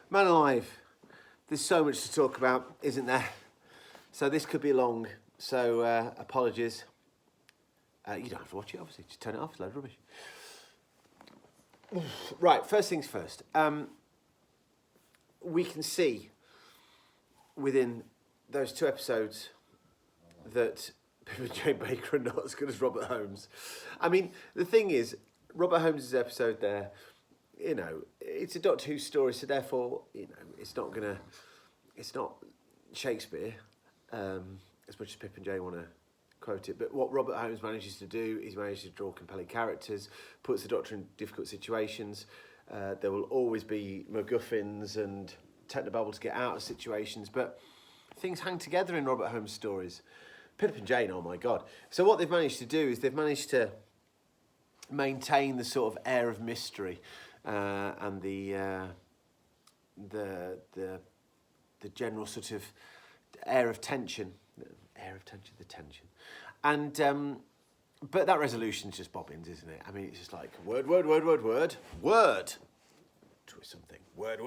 Man alive, there's so much to talk about, isn't there? So this could be long, so apologies. You don't have to watch it, obviously, just turn it off, it's a load of rubbish. Right, first things first. We can see within those two episodes that Jane Baker are not as good as Robert Holmes. I mean, the thing is, Robert Holmes' episode there, you know, it's a Doctor Who story, so therefore, you know, it's not Shakespeare, as much as Pip and Jay want to quote it. But what Robert Holmes manages to do is manage to draw compelling characters, puts the Doctor in difficult situations. There will always be MacGuffins and technobabble to get out of situations, but things hang together in Robert Holmes' stories. Pip and Jane, oh my God. So what they've managed to do is they've managed to maintain the sort of air of mystery and the general sort of air of tension, the tension. And but that resolution's just bobbins, isn't it? I mean, it's just like word, twist something, word.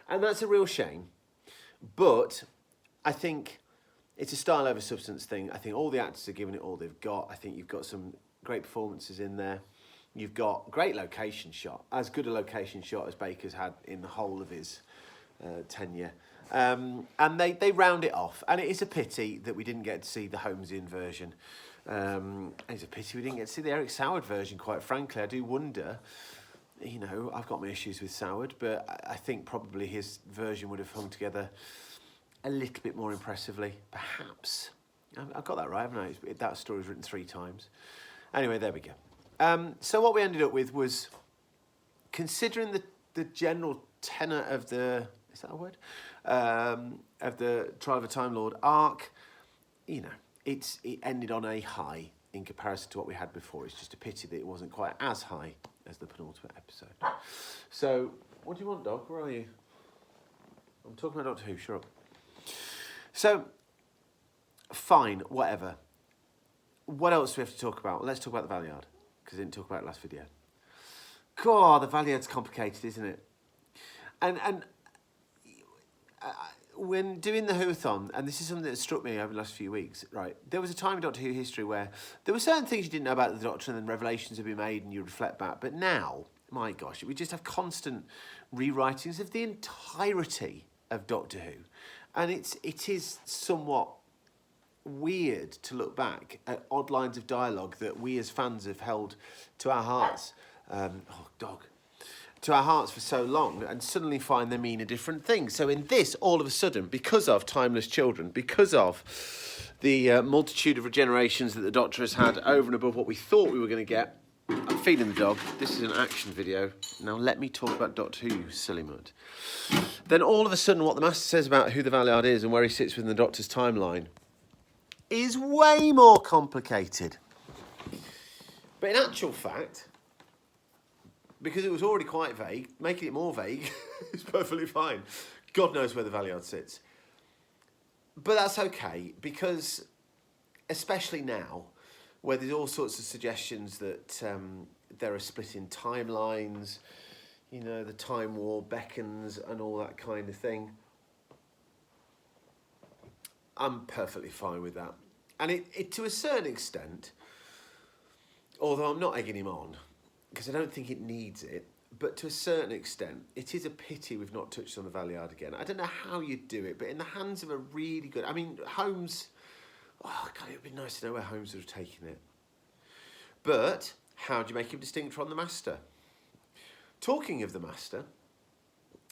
And that's a real shame. But I think it's a style over substance thing. I think all the actors are giving it all they've got. I think you've got some great performances in there. You've got great location shot, as good a location shot as Baker's had in the whole of his tenure. And they round it off. And it is a pity that we didn't get to see the Holmesian version. It's a pity we didn't get to see the Eric Soward version, quite frankly. I do wonder, you know, I've got my issues with Soward, but I think probably his version would have hung together a little bit more impressively, perhaps. I've got that right, haven't I? That story was written 3 times. Anyway, there we go. So what we ended up with was, considering the general tenor of the, is that a word? Of the Trial of a Time Lord arc, you know, it ended on a high in comparison to what we had before. It's just a pity that it wasn't quite as high as the penultimate episode. So, what do you want, Doc? Where are you? I'm talking about Doctor Who, shut up. So, fine, whatever. What else do we have to talk about? Let's talk about the Valiard, because I didn't talk about it last video. God, the Valiard's complicated, isn't it? And when doing the Whoathon, and this is something that struck me over the last few weeks, right, there was a time in Doctor Who history where there were certain things you didn't know about the Doctor and then revelations have been made and you reflect back. But now, my gosh, we just have constant rewritings of the entirety of Doctor Who. And it is somewhat weird to look back at odd lines of dialogue that we as fans have held to our hearts. To our hearts for so long, and suddenly find they mean a different thing. So in this, all of a sudden, because of Timeless Children, because of the multitude of regenerations that the Doctor has had over and above what we thought we were going to get, I'm feeding the dog. This is an action video. Now let me talk about Doctor Who, you silly mud. Then all of a sudden, what the Master says about who the Valiard is and where he sits within the Doctor's timeline is way more complicated. But in actual fact, because it was already quite vague, making it more vague is perfectly fine. God knows where the Valiard sits. But that's okay, because especially now, where there's all sorts of suggestions that there are splitting timelines, you know, the Time War beckons and all that kind of thing, I'm perfectly fine with that. And it to a certain extent, although I'm not egging him on, because I don't think it needs it, but to a certain extent, it is a pity we've not touched on the Valiard again. I don't know how you'd do it, but in the hands of a really good... I mean, Holmes... Oh, God, it would be nice to know where Holmes would have taken it. But how do you make him distinct from the Master? Talking of the Master,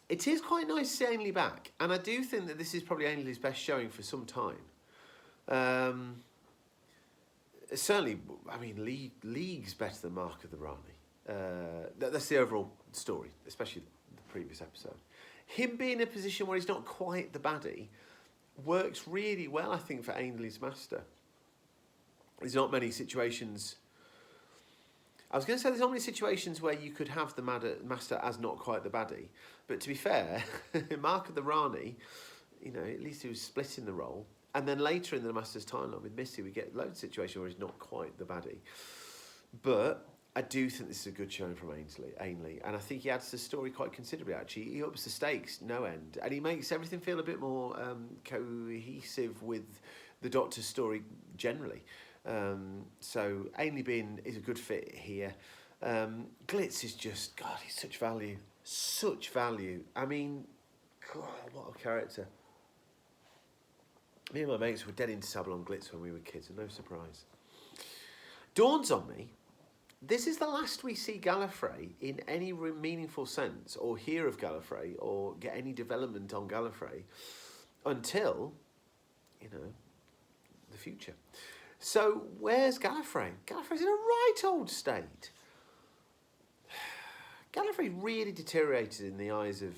it is quite nice to see Ainley back, and I do think that this is probably Ainley's best showing for some time. Certainly, I mean, leagues better than Mark of the Rani. That's the overall story, especially the previous episode. Him being in a position where he's not quite the baddie works really well, I think, for Ainley's Master. There's not many situations... I was going to say there's not many situations where you could have the Master as not quite the baddie, but to be fair, Mark of the Rani, you know, at least he was splitting the role, and then later in the Master's timeline with Missy, we get loads of situations where he's not quite the baddie. But I do think this is a good showing from Ainley, and I think he adds to the story quite considerably, actually. He ups the stakes no end, and he makes everything feel a bit more cohesive with the Doctor's story generally. So Ainley is a good fit here. Glitz is just, God, he's such value. Such value. I mean, God, what a character. Me and my mates were dead into Sabalon Glitz when we were kids, and no surprise. Dawns on me, this is the last we see Gallifrey in any meaningful sense, or hear of Gallifrey, or get any development on Gallifrey, until, the future. So, where's Gallifrey? Gallifrey's in a right old state. Gallifrey really deteriorated in the eyes of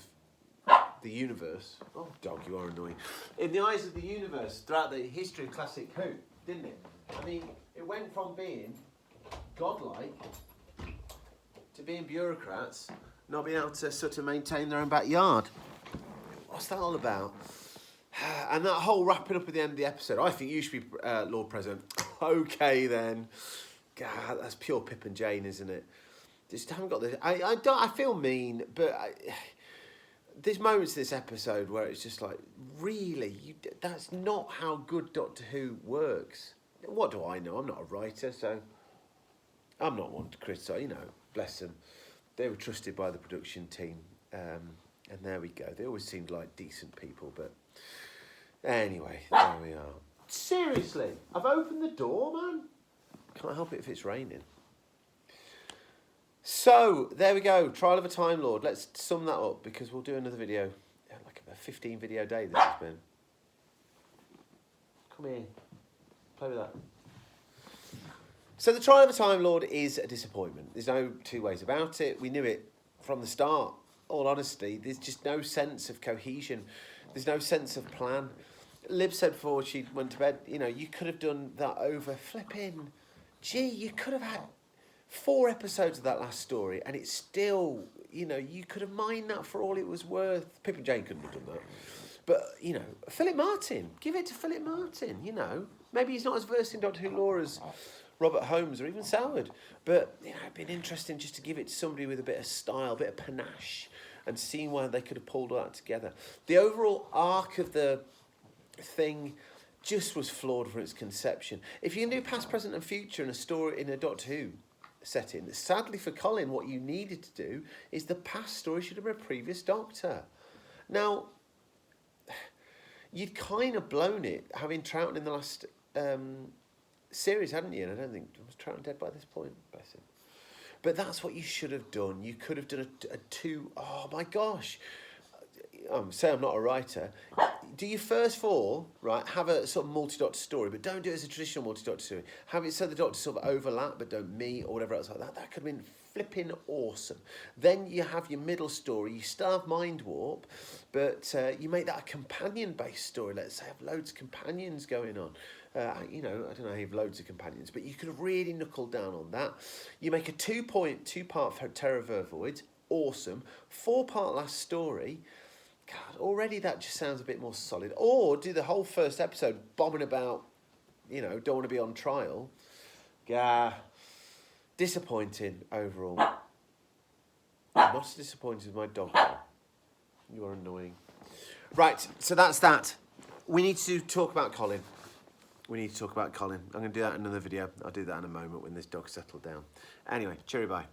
the universe. Oh, dog, you are annoying. In the eyes of the universe throughout the history of Classic Who, didn't it? I mean, it went from being godlike to being bureaucrats, not being able to sort of maintain their own backyard. What's that all about? And that whole wrapping up at the end of the episode, I think you should be Lord President. Okay, then. God, that's pure Pip and Jane, isn't it? Just haven't got this. I feel mean, but there's moments in this episode where it's just like, really, that's not how good Doctor Who works. What do I know? I'm not a writer, so I'm not one to criticise. Bless them. They were trusted by the production team, and there we go. They always seemed like decent people, but anyway, there we are. Seriously, I've opened the door, man. Can't help it if it's raining. So, there we go. Trial of a Time Lord. Let's sum that up, because we'll do another video. Like a 15 video day this has been. Come here. Play with that. So, the Trial of a Time Lord is a disappointment. There's no two ways about it. We knew it from the start. All honesty, there's just no sense of cohesion. There's no sense of plan. Liv said before she went to bed, you could have done that over flipping. Gee, you could have had 4 episodes of that last story, and it's still, you could have mined that for all it was worth. Pip and Jane couldn't have done that. But, Philip Martin, give it to Philip Martin, Maybe he's not as versed in Doctor Who lore as Robert Holmes or even Soward. But, it'd been interesting just to give it to somebody with a bit of style, a bit of panache, and seeing why they could have pulled all that together. The overall arc of the thing just was flawed from its conception. If you can do past, present and future in a story, in a Doctor Who setting, sadly for Colin, what you needed to do is the past story should have been a previous Doctor. Now, you'd kind of blown it having Troughton in the last series, hadn't you? And I don't think, was Troughton dead by this point? Bless him. But that's what you should have done. You could have done a 2... Oh, my gosh. Say I'm not a writer. Do your first 4, right, have a sort of multi-Doctor story, but don't do it as a traditional multi-Doctor story. Have it so the Doctors sort of overlap, but don't meet, or whatever else like that. That could have been flipping awesome. Then you have your middle story. You still have Mind Warp, but you make that a companion-based story. Let's say have loads of companions going on. I don't know how you have loads of companions, but you could have really knuckled down on that. You make a 2-part Terror Vervoid. Awesome. 4-part last story. God, already that just sounds a bit more solid. Or do the whole first episode bombing about, don't want to be on trial. Disappointing overall. Not as disappointed as my dog. You are annoying. Right, so that's that. We need to talk about Colin. I'm going to do that in another video. I'll do that in a moment when this dog's settled down. Anyway, cheerio, bye.